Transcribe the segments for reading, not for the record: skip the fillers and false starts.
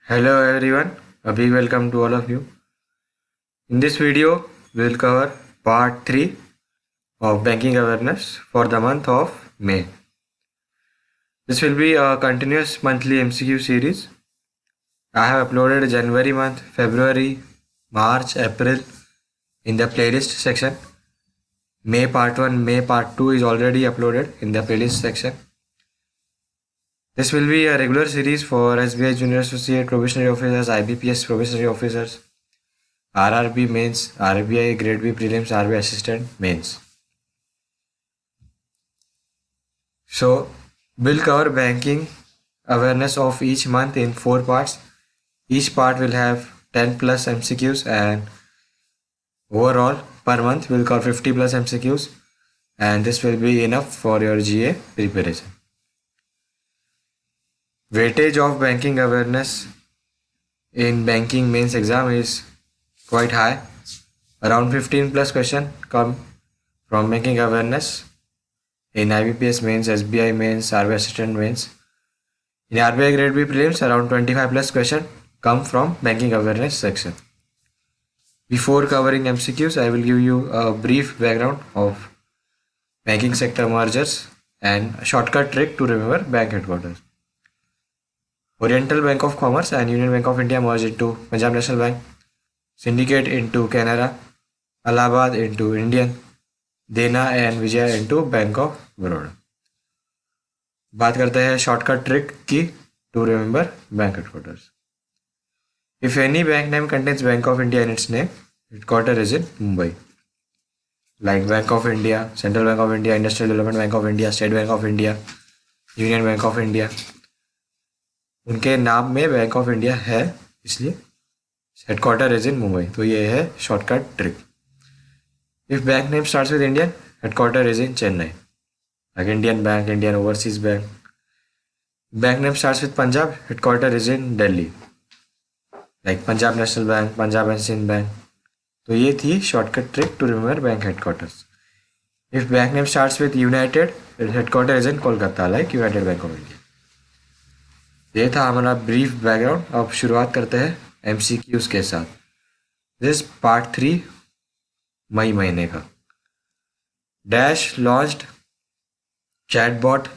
Hello everyone, a big welcome to all of you. In this video, we will cover part 3 of banking awareness for the month of May. This will be a continuous monthly MCQ series. I have uploaded January month, February, March, April in the playlist section. May part 1, May part 2 is already uploaded in the playlist section. This will be a regular series for SBI Junior Associate Probationary Officers, IBPS Probationary Officers, RRB Mains, RBI Grade B Prelims, RBI Assistant Mains. So, we'll cover banking awareness of each month in 4 parts. Each part will have 10 plus MCQs, and overall per month we'll cover 50 plus MCQs, and this will be enough for your GA preparation. Weightage of banking awareness in banking mains exam is quite high. Around 15 plus question come from banking awareness in IBPS mains, SBI mains, RBI assistant mains. In RBI grade B prelims, around 25 plus question come from banking awareness section. Before covering MCQs, I will give you a brief background of banking sector mergers and a shortcut trick to remember bank headquarters. Oriental Bank of Commerce and Union Bank of India merged into Punjab National Bank, Syndicate into Canara, Allahabad into Indian, Dena and Vijaya into Bank of Baroda. बात करते हैं shortcut trick की to remember bank headquarters. If any bank name contains Bank of India in its name, headquarters is in Mumbai. Like Bank of India, Central Bank of India, Industrial Development Bank of India, State Bank of India, Union Bank of India. उनके नाम में bank of India है, इसलिए headquarter is इन मुंबई. तो ये है shortcut trick. If bank name starts with Indian, headquarter is in Chennai. Like Indian bank, Indian overseas bank. Bank name starts with Punjab, headquarter is in Delhi. Like Punjab national bank, Punjab and Sindh bank. तो ये थी shortcut trick to remember bank headquarters. If bank name starts with united, headquarter is in Kolkata, like united bank of India. ये था हमारा brief background. अब शुरुआत करते हैं MCQs के साथ. दिस पार्ट 3 मई महीने का. Dash launched chatbot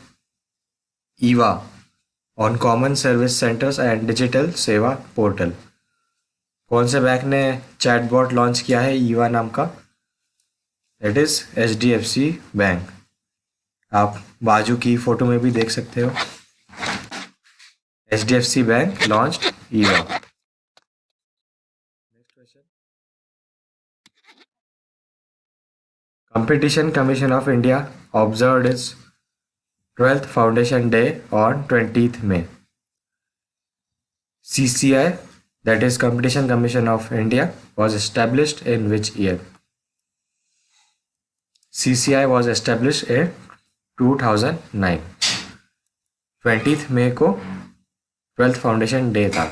Eva on common service centres and digital सेवा पोर्टल. कौन से बैंक ने चैटबॉट लॉन्च किया है ईवा नाम का? It is HDFC bank. आप बाजू की फोटो में भी देख सकते हो. HDFC Bank launched EVA. Next question. Competition Commission of India observed its 12th Foundation Day on 20th May. CCI, that is Competition Commission of India, was established in which year? CCI was established in 2009. 20th May को 12th foundation day था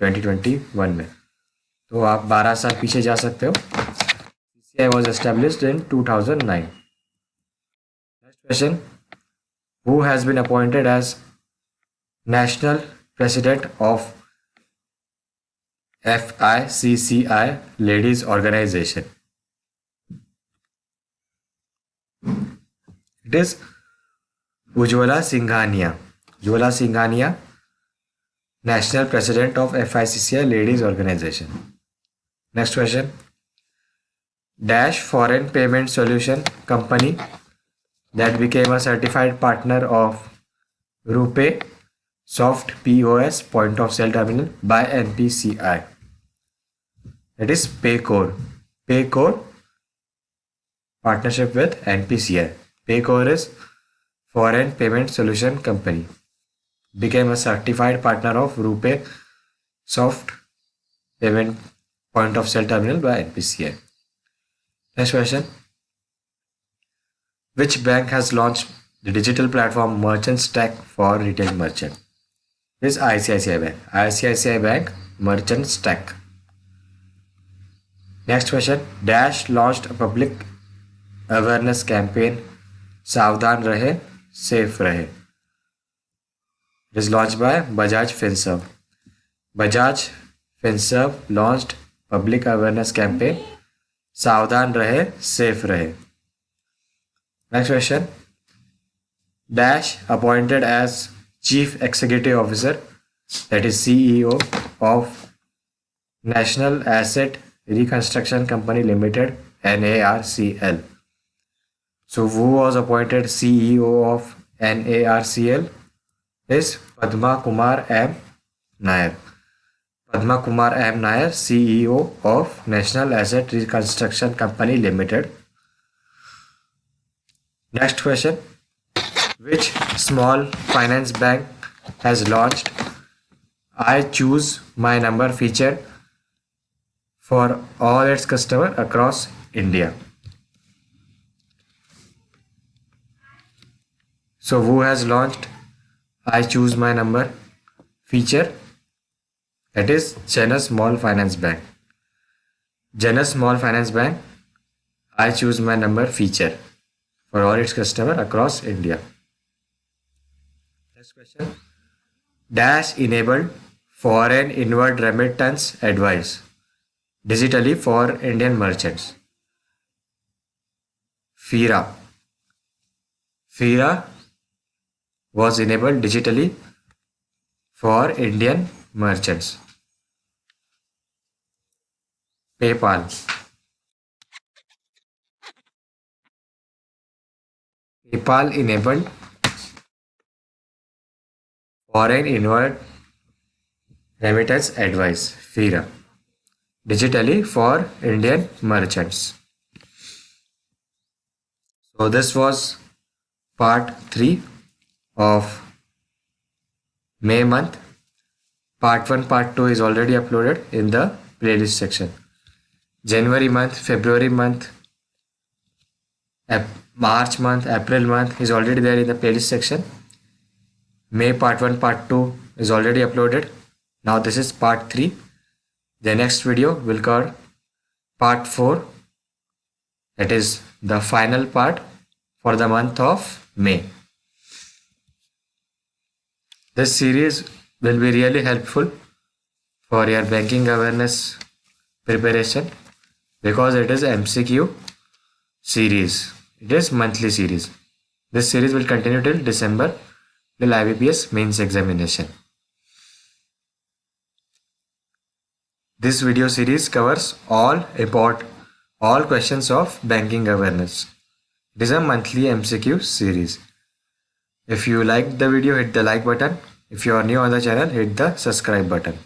2021 में. तो आप 12 साल पीछे जा सकते हो. CCI was established in 2009. Next question. Who has been appointed as National President of FICCI Ladies Organization? It is Ujjwala Singhania. Ujjwala Singhania, National President of FICCI Ladies Organization. Next question. Dash Foreign Payment Solution Company that became a certified partner of RuPay Soft POS Point of Sale Terminal by NPCI. That is Paycore. Paycore partnership with NPCI. Paycore is Foreign Payment Solution Company. Became a certified partner of RuPay Soft Payment Point of Sale Terminal by NPCI. Next question. Which bank has launched the digital platform Merchant Stack for retail merchant? This is ICICI Bank. ICICI Bank Merchant Stack. Next question. Dash launched a public awareness campaign सावधान रहे, safe रहे. It is launched by Bajaj Finserv. Bajaj Finserv launched public awareness campaign. सावधान रहे, safe रहे. Next question. Dash appointed as Chief Executive Officer, that is CEO of National Asset Reconstruction Company Limited, NARCL. So who was appointed CEO of NARCL is Padma Kumar M. Nair. Padma Kumar M. Nair, CEO of National Asset Reconstruction Company Limited. Next question. Which small finance bank has launched I Choose My Number feature for all its customers across India? So who has launched I Choose My Number feature? That is Janus Small Finance Bank. Janus Small Finance Bank I Choose My Number feature for all its customers across India. Next question. Dash enabled foreign inward remittance advice digitally for Indian merchants. FIRA. FIRA was enabled digitally for Indian merchants. PayPal. PayPal enabled foreign inward remittance advice, FIRA, digitally for Indian merchants. So this was part 3 of May month. Part 1, part 2 is already uploaded in the playlist section. January month, February month, March month, April month is already there in the playlist section. May part 1, part 2 is already uploaded. Now this is part 3. The next video will cover part 4. That is the final part for the month of May. This series will be really helpful for your banking awareness preparation because it is MCQ series. It is monthly series. This series will continue till December, till IBPS mains examination. This video series covers all questions of banking awareness. It is a monthly MCQ series. If you liked the video, hit the like button. If you are new on the channel, hit the subscribe button.